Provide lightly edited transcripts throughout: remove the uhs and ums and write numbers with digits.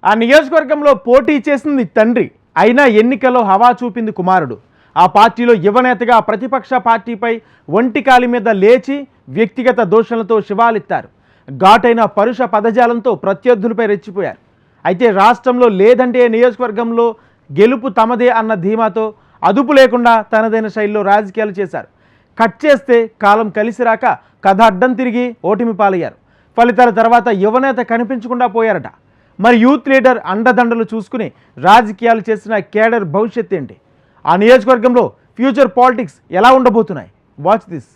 ఆ నియోజకవర్గంలో పోటీ చేసింది తండ్రి, అయినా ఎన్నికల్లో హవా చూపింది కుమారుడు. ఆ పార్టీలో యువనేతగా ప్రతిపక్ష పార్టీపై ఒంటికాలి మీద లేచి వ్యక్తిగత దూషణలతో శివాలెత్తారు. ఘాటైన పరుష పదజాలంతో ప్రత్యర్థులపై రెచ్చిపోయారు. అయితే రాష్ట్రంలో లేదంటే నియోజకవర్గంలో గెలుపు తమదే అన్న ధీమాతో అదుపు లేకుండా తనదైన శైలిలో రాజకీయాలు చేశారు. కట్ చేస్తే కాలం కలిసి రాక కథ అడ్డం తిరిగి ఓటమి పాలయ్యారు. ఫలితాల తర్వాత యువనేత కనిపించకుండా పోయారట. మరి యూత్ లీడర్ అండదండలు చూసుకుని రాజకీయాలు చేసిన కేడర్ భవిష్యత్ ఏంటి? ఆ నియోజకవర్గంలో ఫ్యూచర్ పాలిటిక్స్ ఎలా ఉండబోతున్నాయి? Watch this.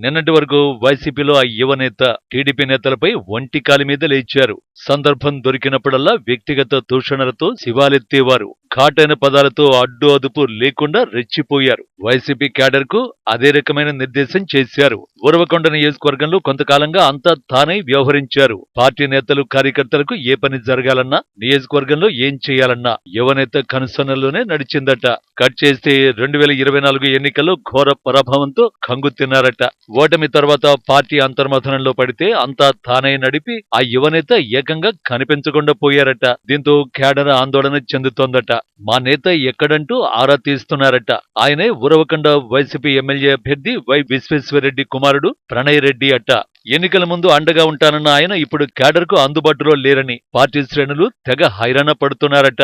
నిన్నటి వరకు వైసీపీలో ఆ యువ నేత టీడీపీ నేతలపై ఒంటికాలి మీద లేచారు. సందర్భం దొరికినప్పుడల్లా వ్యక్తిగత దూషణలతో శివాలెత్తేవారు. ఘాటైన పదాలతో అడ్డు అదుపు లేకుండా రెచ్చిపోయారు. వైసీపీ క్యాడర్ కు అదే రకమైన నిర్దేశం చేశారు. ఉరవకొండ నియోజకవర్గంలో కొంతకాలంగా అంతా తానై వ్యవహరించారు. పార్టీ నేతలు కార్యకర్తలకు ఏ పని జరగాలన్నా, నియోజకవర్గంలో ఏం చేయాలన్నా యువనేత కనుసన్నల్లోనే నడిచిందట. కట్ చేస్తే 2024 ఎన్నికల్లో ఘోర పరాభవంతో కంగు తిన్నారట. ఓటమి తర్వాత పార్టీ అంతర్మథనంలో పడితే అంతా తానే నడిపి ఆ యువనేత ఏకంగా కనిపించకుండా పోయారట. దీంతో క్యాడర్ ఆందోళన చెందుతోందట. మా నేత ఎక్కడంటూ ఆరా తీస్తున్నారట. ఆయనే ఉరవకొండ వైసీపీ ఎమ్మెల్యే అభ్యర్థి వై విశ్వేశ్వరరెడ్డి కుమారుడు ప్రణయ్ రెడ్డి అట. ఎన్నికల ముందు అండగా ఉంటానన్న ఆయన ఇప్పుడు క్యాడర్ కు అందుబాటులో లేరని పార్టీ శ్రేణులు తెగ హైరాణ పడుతున్నారట.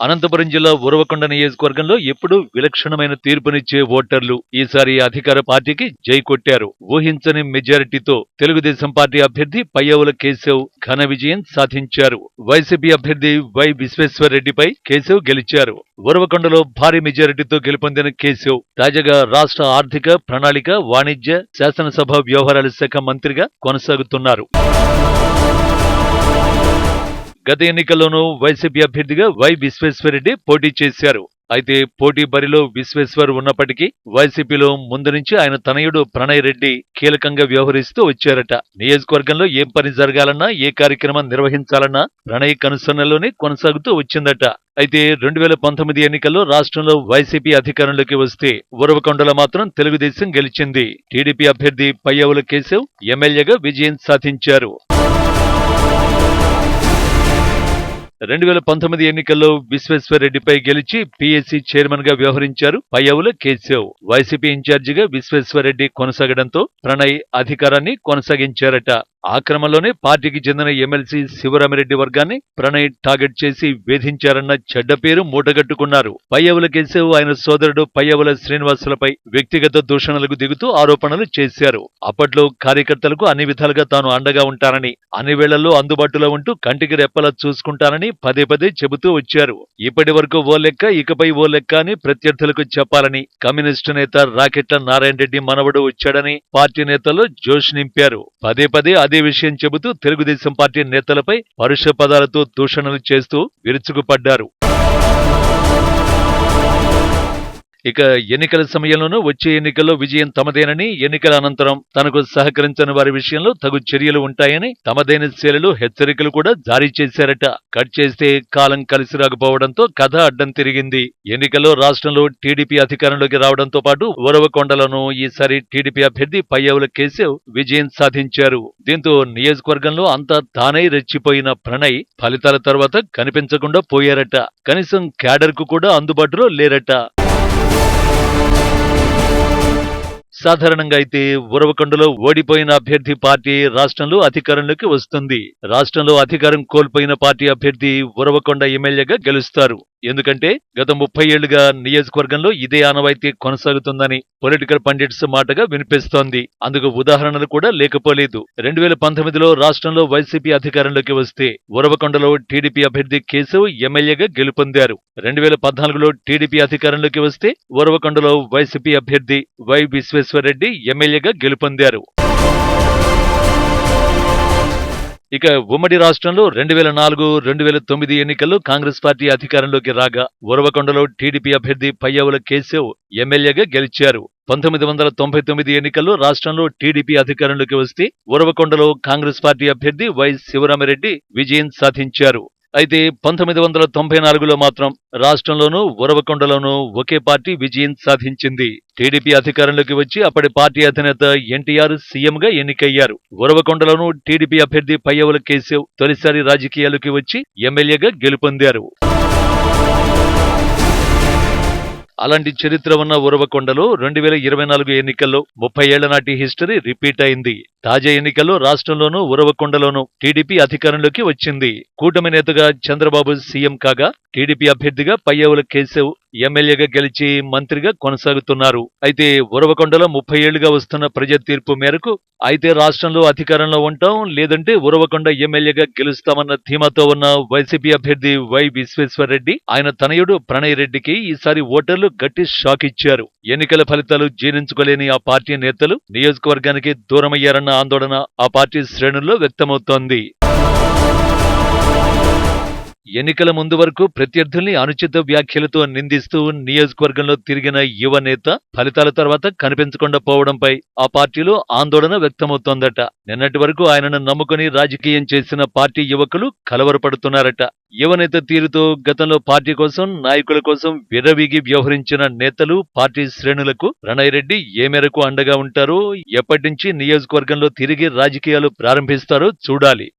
అనంతపురం జిల్లా ఉరవకొండ నియోజకవర్గంలో ఎప్పుడూ విలక్షణమైన తీర్పునిచ్చే ఓటర్లు ఈసారి అధికార పార్టీకి జై కొట్టారు. ఊహించని మెజారిటీతో తెలుగుదేశం పార్టీ అభ్యర్థి పయ్యవుల కేశవ్ ఘన విజయం సాధించారు. వైసీపీ అభ్యర్థి వై విశ్వేశ్వరరెడ్డిపై కేశవ్ గెలిచారు. ఉరవకొండలో భారీ మెజారిటీతో గెలుపొందిన కేశవ్ తాజాగా రాష్ట్ర ఆర్థిక, ప్రణాళిక, వాణిజ్య, శాసనసభ వ్యవహారాల శాఖ మంత్రిగా కొనసాగుతున్నారు. గత ఎన్నికల్లోనూ వైసీపీ అభ్యర్థిగా వై విశ్వేశ్వరరెడ్డి పోటీ చేశారు. అయితే పోటీ బరిలో విశ్వేశ్వర్ ఉన్నప్పటికీ వైసీపీలో ముందు నుంచి ఆయన తనయుడు ప్రణయ్ రెడ్డి కీలకంగా వ్యవహరిస్తూ వచ్చారట. నియోజకవర్గంలో ఏం పని జరగాలన్నా, ఏ కార్యక్రమం నిర్వహించాలన్నా ప్రణయ్ కనుసన్నల్లోనే కొనసాగుతూ వచ్చిందట. అయితే 2019 ఎన్నికల్లో రాష్ట్రంలో వైసీపీ అధికారంలోకి వస్తే ఉరవకొండలో మాత్రం తెలుగుదేశం గెలిచింది. టీడీపీ అభ్యర్థి పయ్యవుల కేశవ్ ఎమ్మెల్యేగా విజయం సాధించారు. 2019 ఎన్నికల్లో విశ్వేశ్వరరెడ్డిపై గెలిచి పీఎస్సీ చైర్మన్ గా వ్యవహరించారు పయ్యవుల కేశవ్. వైసీపీ ఇన్ఛార్జిగా విశ్వేశ్వరరెడ్డి కొనసాగడంతో ప్రణయ్ అధికారాన్ని కొనసాగించారట. ఆ క్రమంలోనే పార్టీకి చెందిన ఎమ్మెల్సీ శివరామిరెడ్డి వర్గాన్ని ప్రణయ్ టార్గెట్ చేసి వేధించారన్న చెడ్డ పేరు మూటగట్టుకున్నారు. పయ్యవుల కేశవ్ ఆయన సోదరుడు పయ్యవుల శ్రీనివాసులపై వ్యక్తిగత దూషణలకు దిగుతూ ఆరోపణలు చేశారు. అప్పట్లో కార్యకర్తలకు అన్ని విధాలుగా తాను అండగా ఉంటానని, అన్ని వేళల్లో అందుబాటులో ఉంటూ కంటికి రెప్పలా చూసుకుంటానని పదే పదే చెబుతూ వచ్చారు. ఇప్పటి వరకు ఓ లెక్క, ఇకపై ఓ లెక్క అని ప్రత్యర్థులకు చెప్పాలని కమ్యూనిస్టు నేత రాకెట్ల నారాయణ రెడ్డి మనవడు వచ్చాడని పార్టీ నేతల్లో జోష్ నింపారు. పదే పదే అదే విషయం చెబుతూ తెలుగుదేశం పార్టీ నేతలపై పరుష పదాలతో దూషణలు చేస్తూ విరుచుకుపడ్డారు. ఇక ఎన్నికల సమయంలోనూ వచ్చే ఎన్నికల్లో విజయం తమదేనని, ఎన్నికల అనంతరం తనకు సహకరించని వారి విషయంలో తగు చర్యలు ఉంటాయని తమదైన శైలిలో హెచ్చరికలు కూడా జారీ చేశారట. కట్ చేస్తే కాలం కలిసి రాకపోవడంతో కథ అడ్డం తిరిగింది. ఎన్నికల్లో రాష్ట్రంలో టీడీపీ అధికారంలోకి రావడంతో పాటు ఉరవకొండలోనూ ఈసారి టీడీపీ అభ్యర్థి పయ్యవుల కేశవ్ విజయం సాధించారు. దీంతో నియోజకవర్గంలో అంతా తానై రెచ్చిపోయిన ప్రణయ్ ఫలితాల తర్వాత కనిపించకుండా పోయారట. కనీసం క్యాడర్ కు కూడా అందుబాటులో లేరట. సాధారణంగా అయితే ఉరవకొండలో ఓడిపోయిన అభ్యర్థి పార్టీ రాష్ట్రంలో అధికారంలోకి వస్తుంది. రాష్ట్రంలో అధికారం కోల్పోయిన పార్టీ అభ్యర్థి ఉరవకొండ ఎమ్మెల్యేగా గెలుస్తారు. ఎందుకంటే గత 30 ఏళ్లుగా నియోజకవర్గంలో ఇదే ఆనవాయితీ కొనసాగుతుందని పొలిటికల్ పండిట్స్ మాటగా వినిపిస్తోంది. అందుకు ఉదాహరణలు కూడా లేకపోలేదు. 2019లో రాష్ట్రంలో వైసీపీ అధికారంలోకి వస్తే ఉరవకొండలో టీడీపీ అభ్యర్థి కేశవ్ ఎమ్మెల్యేగా గెలుపొందారు. 2014లో టీడీపీ అధికారంలోకి వస్తే ఉరవకొండలో వైసీపీ అభ్యర్థి వై విశ్వేశ్వరరెడ్డి ఎమ్మెల్యేగా గెలుపొందారు. ఇక ఉమ్మడి రాష్ట్రంలో 2004-2009 ఎన్నికల్లో కాంగ్రెస్ పార్టీ అధికారంలోకి రాగా ఉరవకొండలో టీడీపీ అభ్యర్థి పయ్యవుల కేశవ్ ఎమ్మెల్యేగా గెలిచారు. 1999 ఎన్నికల్లో రాష్ట్రంలో టీడీపీ అధికారంలోకి వస్తే ఉరవకొండలో కాంగ్రెస్ పార్టీ అభ్యర్థి వై శివరామిరెడ్డి విజయం సాధించారు. అయితే 1994లో మాత్రం రాష్ట్రంలోనూ ఉరవకొండలోనూ ఒకే పార్టీ విజయం సాధించింది. టీడీపీ అధికారంలోకి వచ్చి అప్పటి పార్టీ అధినేత ఎన్టీఆర్ సీఎంగా ఎన్నికయ్యారు. ఉరవకొండలోనూ టీడీపీ అభ్యర్థి పయ్యవుల కేశవ్ తొలిసారి రాజకీయాల్లోకి వచ్చి ఎమ్మెల్యేగా గెలుపొందారు. అలాంటి చరిత్ర ఉన్న ఉరవకొండలో 2024 ఎన్నికల్లో 30 ఏళ్ల నాటి హిస్టరీ రిపీట్ అయింది. తాజా ఎన్నికల్లో రాష్ట్రంలోనూ ఉరవకొండలోనూ టీడీపీ అధికారంలోకి వచ్చింది. కూటమి నేతగా చంద్రబాబు సీఎం కాగా టీడీపీ అభ్యర్థిగా పయ్యవుల కేశవ్ ఎమ్మెల్యేగా గెలిచి మంత్రిగా కొనసాగుతున్నారు. అయితే ఉరవకొండలో 30 ఏళ్లుగా వస్తున్న ప్రజా తీర్పు మేరకు అయితే రాష్ట్రంలో అధికారంలో ఉంటాం, లేదంటే ఉరవకొండ ఎమ్మెల్యేగా గెలుస్తామన్న ధీమాతో ఉన్న వైసీపీ అభ్యర్థి వై విశ్వేశ్వర్రెడ్డి, ఆయన తనయుడు ప్రణయ్ రెడ్డికి ఈసారి ఓటర్లు గట్టి షాక్ ఇచ్చారు. ఎన్నికల ఫలితాలు జీర్ణించుకోలేని ఆ పార్టీ నేతలు నియోజకవర్గానికి దూరమయ్యారన్న ఆందోళన ఆ పార్టీ శ్రేణుల్లో వ్యక్తమవుతోంది. ఎన్నికల ముందు వరకు ప్రత్యర్థుల్ని అనుచిత వ్యాఖ్యలతో నిందిస్తూ నియోజకవర్గంలో తిరిగిన యువ నేత ఫలితాల తర్వాత కనిపించకుండా పోవడంపై ఆ పార్టీలో ఆందోళన వ్యక్తమవుతోందట. నిన్నటి వరకు ఆయనను నమ్ముకుని రాజకీయం చేసిన పార్టీ యువకులు కలవరపడుతున్నారట. యువనేత తీరుతో గతంలో పార్టీ కోసం, నాయకుల కోసం విర్రవీగి వ్యవహరించిన నేతలు, పార్టీ శ్రేణులకు ప్రణయ్ రెడ్డి ఏ మేరకు అండగా ఉంటారో, ఎప్పటి నుంచి నియోజకవర్గంలో తిరిగి రాజకీయాలు ప్రారంభిస్తారో చూడాలి.